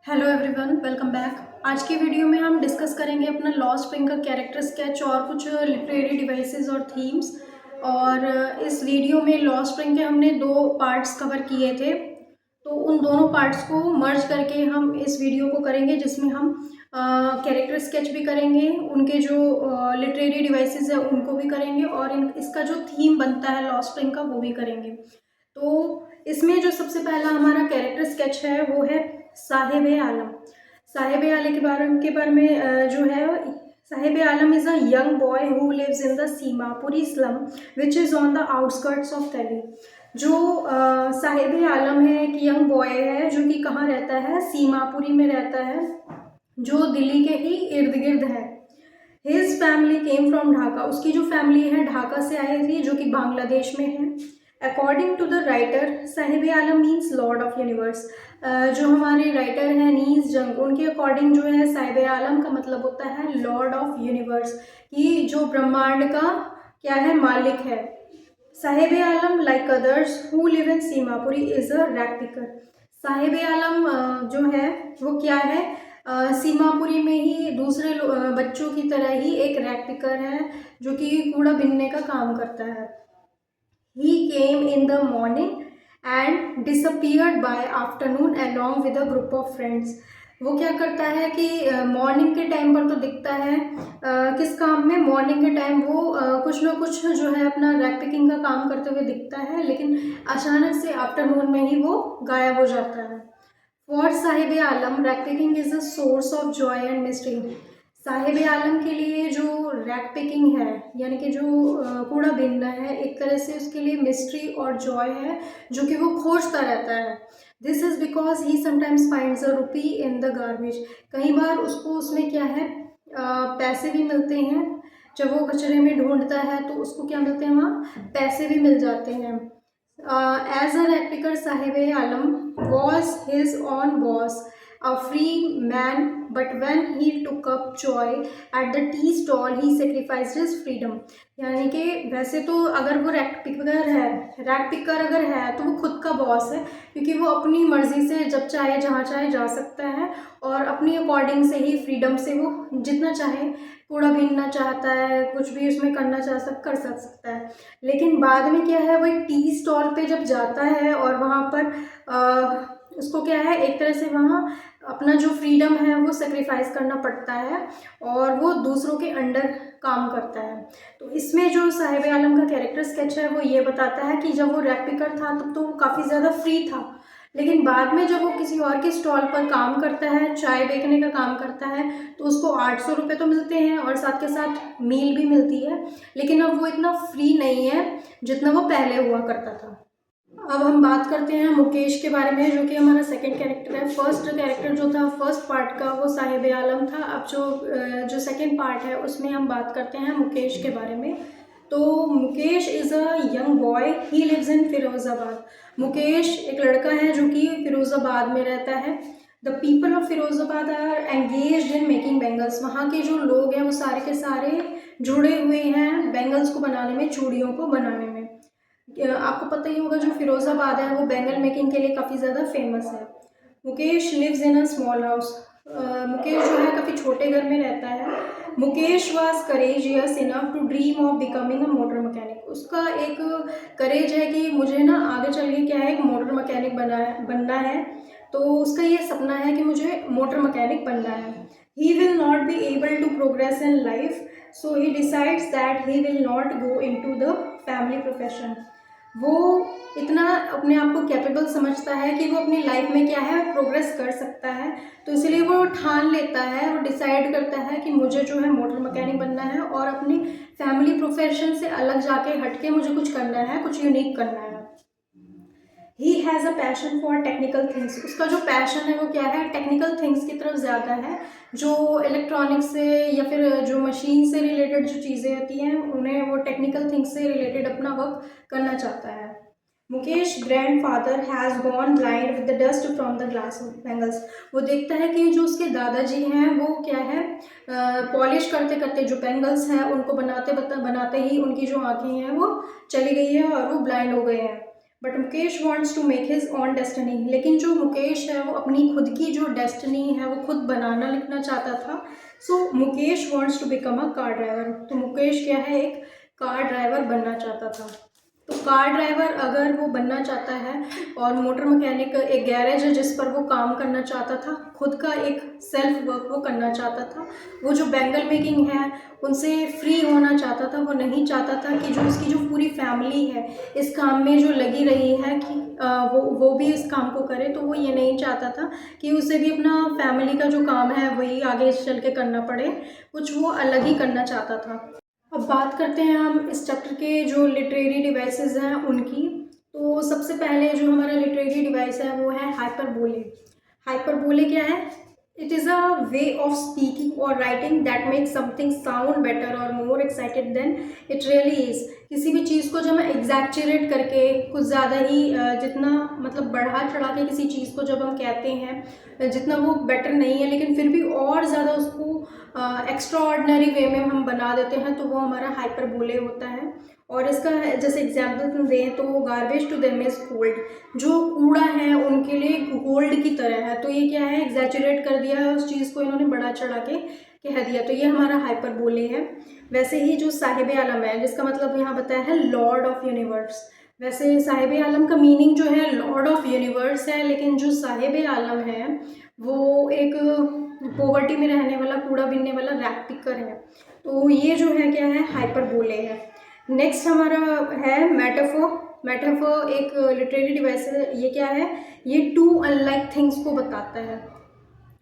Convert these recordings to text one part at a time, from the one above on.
Hello everyone, welcome back. आज की video में हम डिस्कस करेंगे अपना लॉ स्प्रिंग का कैरेक्टर स्केच और कुछ लिटरेरी डिवाइसेस और थीम्स। और इस वीडियो में लॉ स्प्रिंग के हमने दो पार्ट्स कवर किए थे, तो उन दोनों पार्ट्स को मर्ज करके हम इस वीडियो को करेंगे, जिसमें हम कैरेक्टर स्केच भी करेंगे, उनके जो लिटरेरी डिवाइसेस है उनको भी करेंगे, और इसका जो थीम बनता है लॉ स्प्रिंग का वो भी करेंगे। तो इसमें जो सबसे पहला हमारा कैरेक्टर स्केच है वो है साहिब आलम। साहिब आलम के बारे में जो है, Sahib Alam is a young boy who lives in the Seemapuri slum which is on the outskirts of Delhi. जो साहिब आलम है एक यंग बॉय है जो कि कहाँ रहता है, सीमापुरी में रहता है, जो दिल्ली के ही इर्द गिर्द है। His family came from Dhaka, उसकी जो फैमिली है ढाका से आई थी, जो कि बांग्लादेश में है। According to the writer, Sahib Alam means lord of universe. जो हमारे राइटर हैं नीस जंग, उनके अकॉर्डिंग जो है साहिब आलम का मतलब होता है लॉर्ड ऑफ यूनिवर्स, कि जो ब्रह्मांड का क्या है, मालिक है। Sahib Alam like others who live in Seemapuri is a rag picker. Sahib Alam जो है वो क्या है, सीमापुरी में ही दूसरे बच्चों की तरह ही एक रैग पिकर है, जो कि कूड़ा बीनने का काम करता है। He came in the morning and disappeared by afternoon along with a group of friends. वो क्या करता है कि मॉर्निंग के टाइम पर तो दिखता है, किस काम में, मॉर्निंग के टाइम वो कुछ ना कुछ जो है अपना रैक पिकिंग का काम करते हुए दिखता है, लेकिन अचानक से आफ्टरनून में ही वो गायब हो जाता है। For Sahib Alam rag picking is a source of joy and mystery. Sahib Alam के लिए जो रैक पिकिंग है, यानी कि जो कूड़ा बीनना है, एक तरह से उसके लिए मिस्ट्री और जॉय है, जो कि वो खोजता रहता है। This is because he sometimes finds a rupee in the garbage. कई बार उसको उसमें क्या है, पैसे भी मिलते हैं। जब वो कचरे में ढूंढता है तो उसको क्या मिलते हैं, वहाँ पैसे भी मिल जाते हैं। As a rag picker, Sahib Alam was his own boss, a free man, but when he took up joy at the tea stall, he sacrificed his freedom. यानी कि वैसे तो अगर वो रैक पिकर अगर है तो वो खुद का बॉस है, क्योंकि वो अपनी मर्जी से जब चाहे जहाँ चाहे जा सकता है, और अपनी अकॉर्डिंग से ही, फ्रीडम से वो जितना चाहे कूड़ा बीनना चाहता है, कुछ भी उसमें करना कर सकता है। लेकिन बाद में क्या है, वो एक टी स्टॉल पे जब जाता है और वहाँ पर उसको क्या है, एक तरह से वहाँ अपना जो फ्रीडम है वो सेक्रीफाइस करना पड़ता है, और वो दूसरों के अंडर काम करता है। तो इसमें जो साहिब आलम का कैरेक्टर स्केच है वो ये बताता है कि जब वो रैक पिकर था तब तो वो काफ़ी ज़्यादा फ्री था, लेकिन बाद में जब वो किसी और के स्टॉल पर काम करता है, चाय बेचने का काम करता है, तो उसको 800 रुपये तो मिलते हैं और साथ के साथ मील भी मिलती है, लेकिन अब वो इतना फ्री नहीं है जितना वो पहले हुआ करता था। अब हम बात करते हैं मुकेश के बारे में, जो कि हमारा सेकंड कैरेक्टर है। फर्स्ट कैरेक्टर जो था फर्स्ट पार्ट का वो साहिब आलम था। अब जो सेकंड पार्ट है उसमें हम बात करते हैं मुकेश के बारे में। तो Mukesh is a young boy, he lives in Firozabad. Mukesh एक लड़का है जो कि फिरोज़ाबाद में रहता है। The people of Firozabad are engaged in making bangles. वहाँ के जो लोग हैं वो सारे के सारे जुड़े हुए हैं बैंगल्स को बनाने में, चूड़ियों को बनाने में। आपको पता ही होगा जो फिरोज़ाबाद है वो बैंगल मेकिंग के लिए काफ़ी ज़्यादा फेमस है। Mukesh lives in a small house. Mukesh जो है काफ़ी छोटे घर में रहता है। Mukesh was courageous enough to dream of becoming a motor mechanic. उसका एक करेज है कि मुझे ना आगे चल के क्या है, एक मोटर मैकेनिक बनना है। तो उसका ये सपना है कि मुझे मोटर मैकेनिक बनना है। He will not be able to progress in life, so he decides that he will not go into the family profession. वो इतना अपने आप को कैपेबल समझता है कि वो अपनी लाइफ में क्या है, प्रोग्रेस कर सकता है, तो इसलिए वो ठान लेता है, वो डिसाइड करता है कि मुझे जो है मोटर मैकेनिक बनना है, और अपनी फैमिली प्रोफेशन से अलग जाके हटके मुझे कुछ करना है, कुछ यूनिक करना है। He has a passion for technical things. उसका जो पैशन है वो क्या है, टेक्निकल थिंग्स की तरफ ज़्यादा है। जो इलेक्ट्रॉनिक्स से या फिर जो मशीन से रिलेटेड जो चीज़ें होती हैं उन्हें वो टेक्निकल थिंग्स से रिलेटेड अपना वर्क करना चाहता है। Mukesh grandfather has gone blind with the dust from the glass bangles. वो देखता है कि जो उसके दादाजी हैं वो क्या है, पॉलिश करते करते जो बैंगल्स हैं उनको बनाते ही उनकी जो आँखें हैं वो चली गई है और वो ब्लाइंड हो गए हैं। But Mukesh wants to make his own destiny, लेकिन जो मुकेश है वो अपनी खुद की जो डेस्टिनी है वो खुद बनाना लिखना चाहता था। So Mukesh wants to become a car driver, तो मुकेश क्या है, एक कार ड्राइवर बनना चाहता था। तो कार ड्राइवर अगर वो बनना चाहता है और मोटर मैकेनिक एक गैरेज है जिस पर वो काम करना चाहता था, खुद का एक सेल्फ वर्क वो करना चाहता था, वो जो बैंगल मेकिंग है उनसे फ्री होना चाहता था। वो नहीं चाहता था कि जो उसकी जो पूरी फैमिली है इस काम में जो लगी रही है कि वो भी इस काम को करे, तो वो ये नहीं चाहता था कि उसे भी अपना फैमिली का जो काम है वही आगे चल के करना पड़े, कुछ वो अलग ही करना चाहता था। अब बात करते हैं हम इस चैप्टर के जो लिटरेरी डिवाइसेस हैं उनकी। तो सबसे पहले जो हमारा लिटरेरी डिवाइस है वो है हाइपरबोले। हाइपरबोले क्या है? It is a way of speaking और writing that make something sound better और more excited than it really is. किसी भी चीज़ को जब हम एग्जैक्चरेट करके कुछ ज़्यादा ही जितना मतलब बढ़ा चढ़ा के किसी चीज़ को जब हम कहते हैं जितना वो बेटर नहीं है लेकिन फिर भी और ज़्यादा उसको एक्स्ट्रा ऑर्डिनरी वे में हम बना देते हैं, तो वो हमारा हाइपरबोले होता है। और इसका जैसे एग्जाम्पल दें तो garbage to them is gold, जो कूड़ा है उनके लिए गोल्ड की तरह है। तो ये क्या है, एग्जैचुरेट कर दिया है उस चीज़ को, इन्होंने बढ़ा चढ़ा के कह दिया, तो ये हमारा हाइपरबोले है। वैसे ही जो साहिब आलम है जिसका मतलब यहाँ बताया है लॉर्ड ऑफ यूनिवर्स, वैसे साहिब आलम का मीनिंग जो है लॉर्ड ऑफ यूनिवर्स है, लेकिन जो साहिब आलम है वो एक पॉवर्टी में रहने वाला कूड़ा बीनने वाला रैग पिकर है। तो ये जो है क्या है, हाइपरबोले है। नेक्स्ट हमारा है मेटाफोर। मेटाफोर एक लिटरेरी डिवाइस है। ये क्या है, ये टू अनलाइक थिंग्स को बताता है।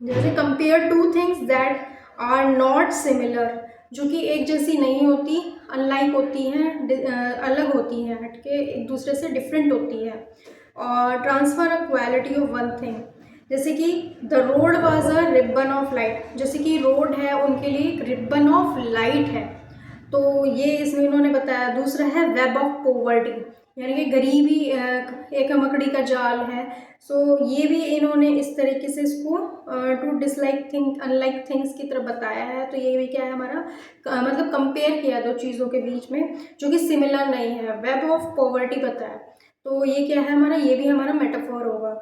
जैसे compare two things that are not similar, जो कि एक जैसी नहीं होती, अनलाइक होती हैं, अलग होती हैं, हटके एक दूसरे से डिफरेंट होती है। और transfer a quality of one thing, जैसे कि the road was a ribbon of light, जैसे कि रोड है उनके लिए एक रिबन ऑफ लाइट है, तो ये इसमें इन्होंने बताया। दूसरा है वेब ऑफ पॉवर्टी, यानी कि गरीबी एक मकड़ी का जाल है। सो ये भी इन्होंने इस तरीके से इसको two dislike thing unlike things की तरफ बताया है। तो ये भी क्या है हमारा मतलब कंपेयर किया दो चीज़ों के बीच में जो कि सिमिलर नहीं है, वेब ऑफ पॉवर्टी बताया। तो ये क्या है हमारा, ये भी हमारा मेटाफोर होगा।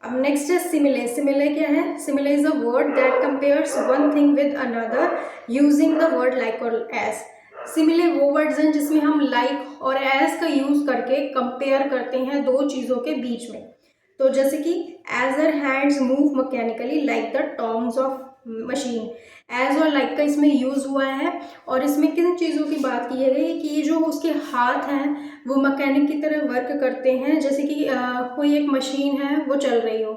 अब नेक्स्ट है सिमिले। सिमिले क्या है, सिमिले is a word that compares one thing with another using the word like और एज। सिमिले वो वर्ड्स हैं जिसमें हम लाइक और एज का यूज करके कंपेयर करते हैं दो चीज़ों के बीच में। तो जैसे कि as her hands move mechanically like the terms of machine, as और लाइक का इसमें यूज़ हुआ है। और इसमें किन चीज़ों की बात की गई कि जो उसके हाथ हैं वो मैकेनिक की तरह वर्क करते हैं, जैसे कि कोई एक मशीन है वो चल रही हो,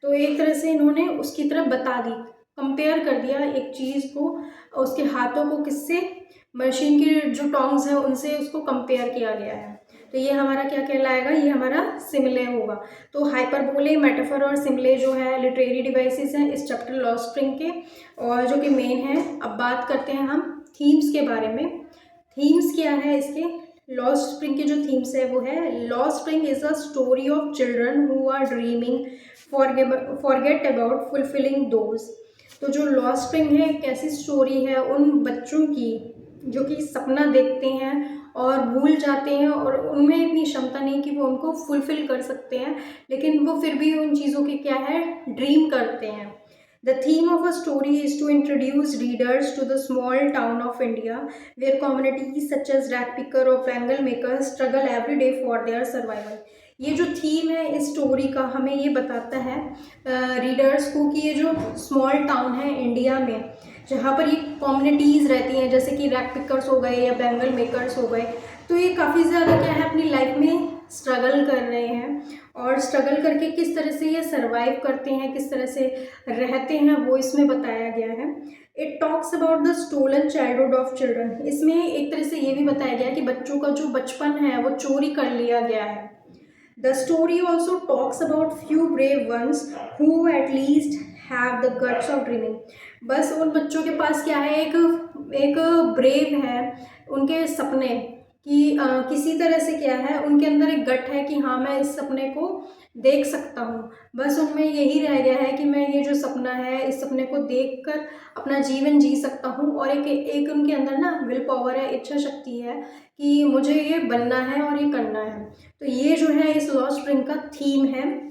तो एक तरह से इन्होंने उसकी तरह बता दी, कंपेयर कर दिया एक चीज़ को, उसके हाथों को किससे, मशीन की जो टोंग्स हैं उनसे उसको कंपेयर किया गया है। तो ये हमारा क्या कहलाएगा, ये हमारा सिमिले होगा। तो हाइपरबोले, मेटाफर और सिमिले जो है लिटरेरी डिवाइसेस हैं इस चैप्टर लॉ स्प्रिंग के, और जो कि मेन है। अब बात करते हैं हम थीम्स के बारे में। थीम्स क्या है इसके, लॉ स्प्रिंग के जो थीम्स है वो है लॉ spring is a story of children who are dreaming forget about fulfilling those. तो जो लॉ स्प्रिंग है एक ऐसी स्टोरी है उन बच्चों की जो कि सपना देखते हैं और भूल जाते हैं और उनमें इतनी क्षमता नहीं कि वो उनको फुलफिल कर सकते हैं, लेकिन वो फिर भी उन चीज़ों के क्या है, ड्रीम करते हैं। The theme of a story is to introduce readers to the small town of India, where communities such as rag picker or bangle makers struggle every day for their survival. ये जो theme है इस story का हमें ये बताता है readers को कि ये जो स्मॉल टाउन है इंडिया में जहाँ पर ये कम्युनिटीज़ रहती हैं, जैसे कि रैग पिकर्स हो गए या बैंगल मेकर्स हो गए, तो ये काफ़ी ज़्यादा क्या है अपनी लाइफ में स्ट्रगल कर रहे हैं, और स्ट्रगल करके किस तरह से ये सर्वाइव करते हैं, किस तरह से रहते हैं, वो इसमें बताया गया है। It talks about the stolen childhood of children, इसमें एक तरह से ये भी बताया गया है कि बच्चों का जो बचपन है वो चोरी कर लिया गया है। The story also talks about few brave ones who at least have the guts of dreaming. बस उन बच्चों के पास क्या है, एक ब्रेव है उनके सपने कि किसी तरह से क्या है उनके अंदर एक गट है कि हाँ मैं इस सपने को देख सकता हूँ। बस उनमें यही रह गया है कि मैं ये जो सपना है इस सपने सपने को देखकर अपना जीवन जी सकता हूँ। और एक उनके अंदर ना विल पावर है, इच्छा शक्ति है कि मुझे ये बनना है और ये करना है। तो ये जो है इस लॉस्ट स्प्रिंग का थीम है।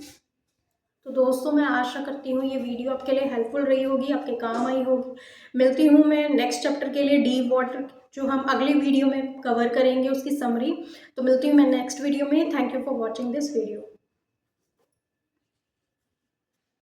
तो दोस्तों मैं आशा करती हूँ ये वीडियो आपके लिए हेल्पफुल रही होगी, आपके काम आई होगी। मिलती हूँ मैं नेक्स्ट चैप्टर के लिए, डीप वाटर, जो हम अगली वीडियो में कवर करेंगे उसकी समरी। तो मिलती हूँ मैं नेक्स्ट वीडियो में। Thank you for watching this video.